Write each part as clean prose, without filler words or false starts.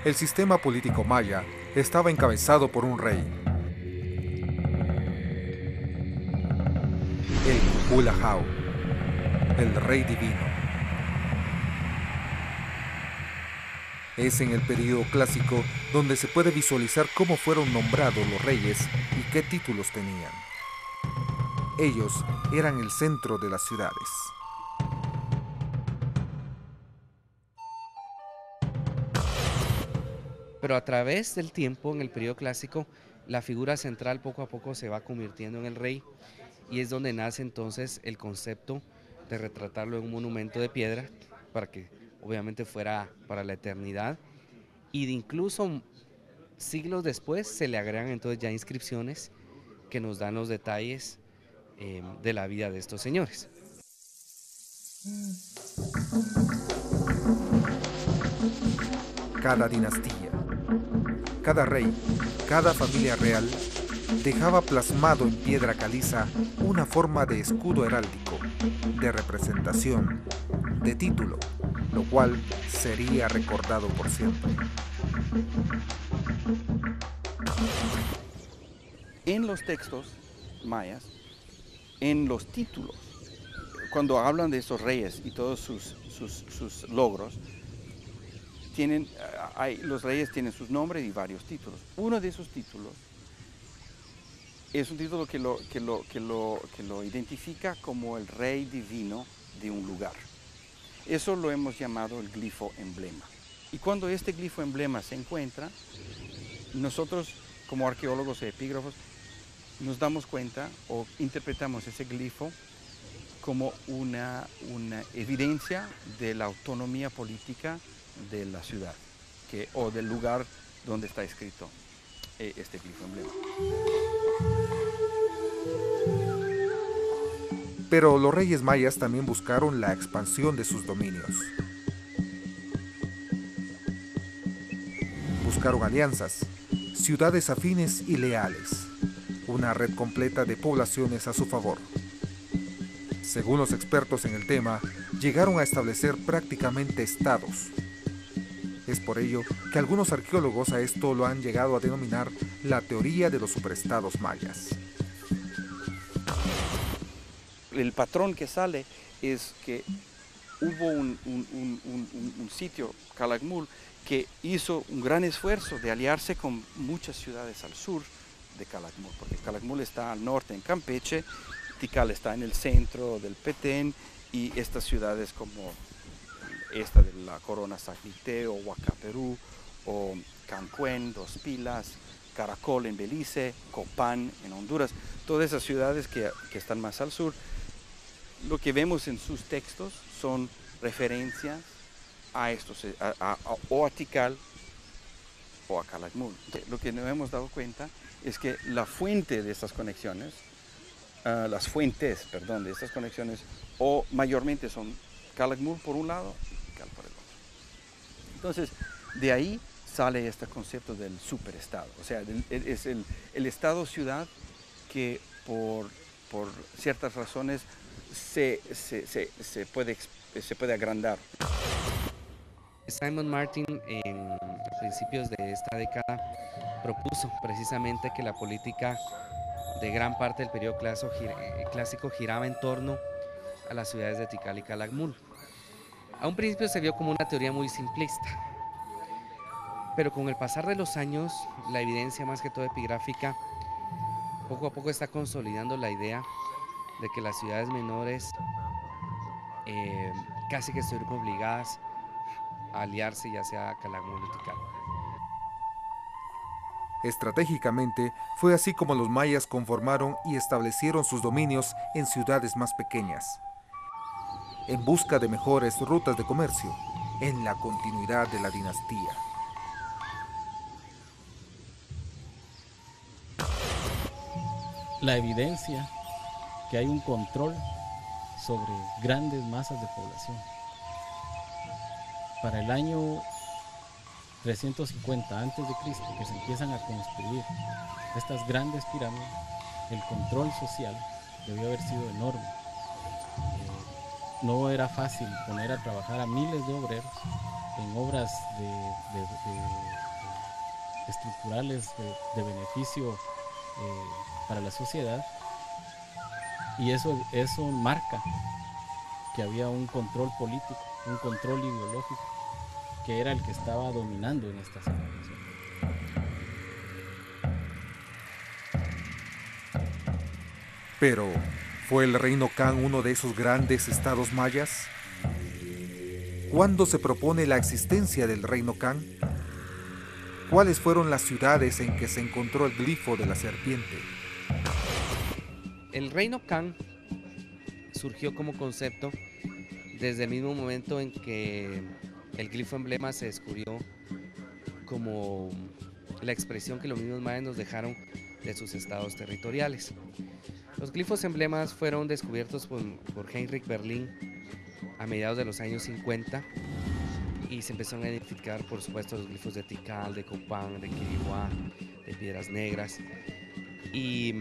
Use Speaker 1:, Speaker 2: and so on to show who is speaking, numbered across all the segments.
Speaker 1: El sistema político maya estaba encabezado por un rey, el Cuculajau, el rey divino. Es en el período clásico donde se puede visualizar cómo fueron nombrados los reyes y qué títulos tenían. Ellos eran el centro de las ciudades.
Speaker 2: Pero a través del tiempo, en el periodo clásico, la figura central poco a poco se va convirtiendo en el rey y es donde nace entonces el concepto de retratarlo en un monumento de piedra para que obviamente fuera para la eternidad y de incluso siglos después se le agregan entonces ya inscripciones que nos dan los detalles de la vida de estos señores.
Speaker 1: Cada dinastía, cada rey, cada familia real dejaba plasmado en piedra caliza una forma de escudo heráldico, de representación, de título, lo cual sería recordado por siempre.
Speaker 3: En los textos mayas, en los títulos, cuando hablan de esos reyes y todos sus logros, los reyes tienen sus nombres y varios títulos. Uno de esos títulos es un título que lo identifica como el rey divino de un lugar. Eso lo hemos llamado el glifo emblema. Y cuando este glifo emblema se encuentra, nosotros como arqueólogos e epígrafos nos damos cuenta o interpretamos ese glifo como una evidencia de la autonomía política de la ciudad o del lugar donde está escrito este glifo emblema.
Speaker 1: Pero los reyes mayas también buscaron la expansión de sus dominios. Buscaron alianzas, ciudades afines y leales, una red completa de poblaciones a su favor. Según los expertos en el tema, llegaron a establecer prácticamente estados. Es por ello que algunos arqueólogos a esto lo han llegado a denominar la teoría de los superestados mayas.
Speaker 3: El patrón que sale es que hubo un sitio, Calakmul, que hizo un gran esfuerzo de aliarse con muchas ciudades al sur de Calakmul, porque Calakmul está al norte en Campeche, Tikal está en el centro del Petén y estas ciudades como esta de la Corona Sagnité o Huacaperú o Cancuén, Dos Pilas, Caracol en Belice, Copán en Honduras, todas esas ciudades que están más al sur, lo que vemos en sus textos son referencias a estos, o a Tikal o a Calakmul. Lo que nos hemos dado cuenta es que la fuente de estas conexiones, las fuentes, perdón, de estas conexiones, o mayormente son Calakmul por un lado y Tikal por el otro. Entonces, de ahí sale este concepto del superestado, o sea, es el estado-ciudad que por ciertas razones se puede agrandar.
Speaker 2: Simon Martin a principios de esta década propuso precisamente que la política de gran parte del periodo clásico giraba en torno a las ciudades de Tikal y Calakmul. A un principio se vio como una teoría muy simplista, pero con el pasar de los años, la evidencia más que todo epigráfica, poco a poco está consolidando la idea de que las ciudades menores casi que estuvieron obligadas a aliarse ya sea Calakmul o Tikal.
Speaker 1: Estratégicamente, fue así como los mayas conformaron y establecieron sus dominios en ciudades más pequeñas, en busca de mejores rutas de comercio, en la continuidad de la dinastía.
Speaker 4: La evidencia que hay un control sobre grandes masas de población. Para el año 350 a.C., que se empiezan a construir estas grandes pirámides, el control social debió haber sido enorme. No era fácil poner a trabajar a miles de obreros en obras estructurales de beneficio para la sociedad, y eso marca que había un control político, un control ideológico, que era el que estaba dominando en esta celebración.
Speaker 1: Pero, ¿fue el reino Kan uno de esos grandes estados mayas? ¿Cuándo se propone la existencia del reino Kan? ¿Cuáles fueron las ciudades en que se encontró el glifo de la serpiente?
Speaker 2: El reino Kan surgió como concepto desde el mismo momento en que el glifo emblema se descubrió como la expresión que los mismos mayas nos dejaron de sus estados territoriales. Los glifos emblemas fueron descubiertos por Heinrich Berlin a mediados de los años 50 y se empezaron a identificar, por supuesto, los glifos de Tikal, de Copán, de Quiriguá, de Piedras Negras. Y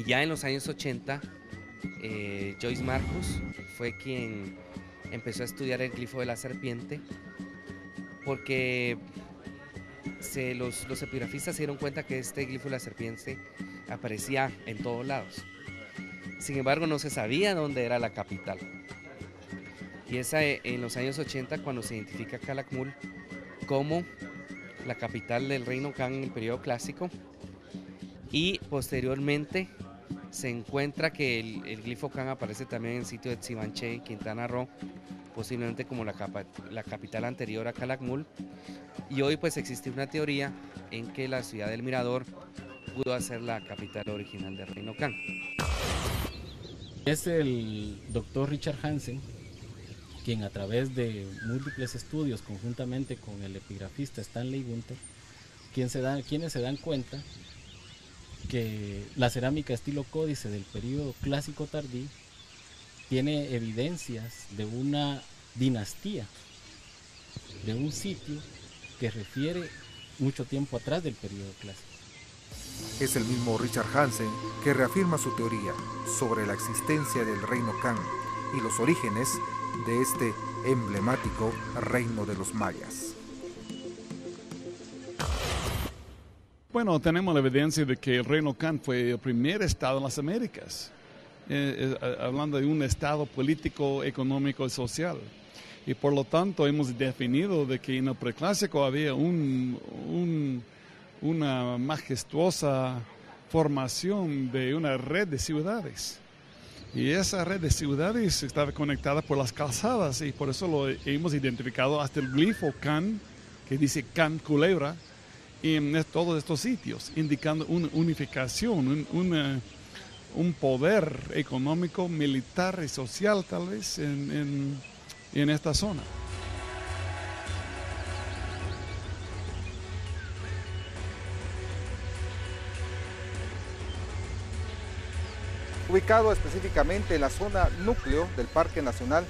Speaker 2: ya en los años 80, Joyce Marcus fue quien empezó a estudiar el glifo de la serpiente, porque los epigrafistas se dieron cuenta que este glifo de la serpiente aparecía en todos lados. Sin embargo, no se sabía dónde era la capital. Y es en los años 80 cuando se identifica Calakmul como la capital del reino Kan en el periodo clásico, y posteriormente se encuentra que el glifo Kan aparece también en el sitio de Tsibanché, Quintana Roo, posiblemente como la capital anterior a Calakmul. Y hoy pues existe una teoría en que la ciudad del Mirador pudo ser la capital original del reino Kan.
Speaker 4: Es el doctor Richard Hansen quien, a través de múltiples estudios conjuntamente con el epigrafista Stanley Gunther, quienes se dan cuenta que la cerámica estilo códice del periodo clásico tardío tiene evidencias de una dinastía, de un sitio que refiere mucho tiempo atrás del periodo clásico.
Speaker 1: Es el mismo Richard Hansen que reafirma su teoría sobre la existencia del reino Kan y los orígenes de este emblemático reino de los mayas.
Speaker 5: Bueno, tenemos la evidencia de que el reino Kan fue el primer estado en las Américas, hablando de un estado político, económico y social. Y por lo tanto hemos definido de que en el preclásico había una majestuosa formación de una red de ciudades. Y esa red de ciudades estaba conectada por las calzadas, y por eso lo hemos identificado hasta el glifo Kan, que dice Kan Culebra, en todos estos sitios, indicando una unificación, un poder económico, militar y social tal vez en esta zona.
Speaker 1: Ubicado específicamente en la zona núcleo del Parque Nacional